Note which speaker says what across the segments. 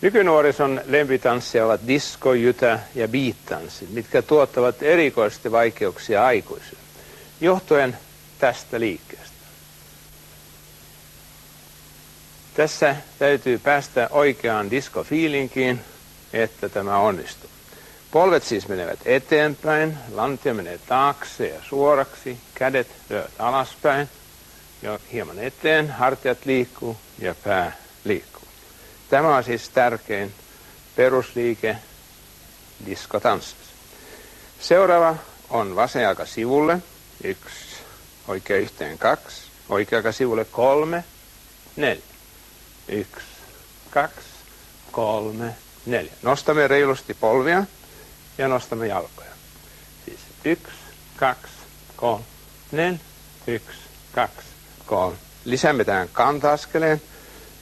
Speaker 1: Nykynuorison lempitansseja ovat disco, jytä ja beat-tanssit, mitkä tuottavat erikoisesti vaikeuksia aikuisille, johtuen tästä liikkeestä. Tässä täytyy päästä oikeaan diskofiilinkiin, että tämä onnistuu. Polvet siis menevät eteenpäin, lantio menee taakse ja suoraksi, kädet lyövät alaspäin, ja hieman eteen, hartiat liikkuu ja pää liikkuu. Tämä on siis tärkein perusliike diskotanssissa. Seuraava on vasen jalka sivulle, 1, oikea yhteen 2, oikea jalka sivulle 3, 4. 1, 2, 3, 4. Nostamme reilusti polvia ja nostamme jalkoja. Siis 1, 2, 3, 4, 1, 2, 3. Lisäämme tähän kanta-askeleen.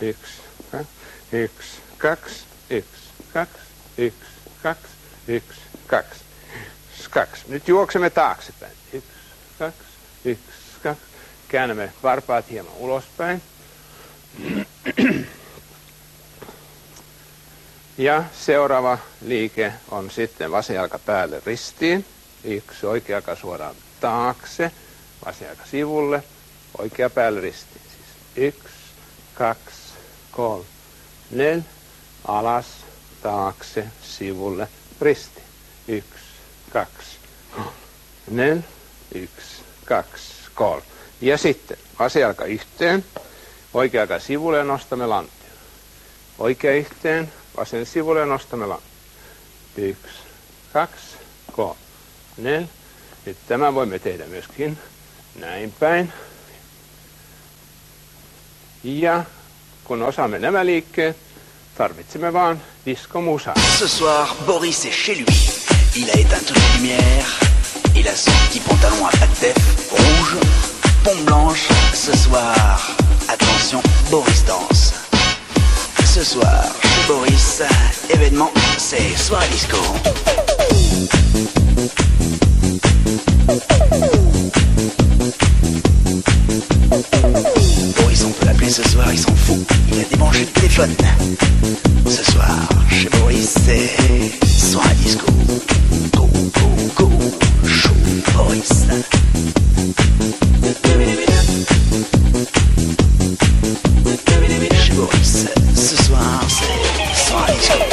Speaker 1: 1, 2, 1, 2, 1, 2, 1, 2, 2. Nyt juoksemme taaksepäin. 1, 2, 1, 2. Käännämme varpaat hieman ulospäin. Ja seuraava liike on sitten vasen jalka päälle ristiin. 1, oikea jalka suoraan taakse, vasen jalka sivulle, oikea päälle ristiin. Siis 1, 2, 3, 4, alas, taakse, sivulle, ristiin. 1, 2, 4, 1, 2, 3. Ja sitten vasen jalka yhteen, oikea jalka sivulle ja nostamme lantion. Oikea yhteen, vasen sivulle ja nostamme lantion. 1, 2, 3, 4. Nyt tämän voimme tehdä myöskin näin päin. Ja kun osaamme nämä liikkeet, tarvitsemme vaan diskomusaa.
Speaker 2: Ce soir, Boris est chez lui. Il a éteint toutes les lumières. Il a son petit pantalon à patef rouge, pompe blanche. Ce soir, attention, Boris danse. Ce soir, chez Boris, événement, c'est soirée disco. Boris, on peut l'appeler ce soir, il s'en fout. Il a débranché le téléphone. Ce soir, chez Boris, c'est soirée disco. Go, go, go, show Boris. Chez Boris, ce soir, c'est soirée disco.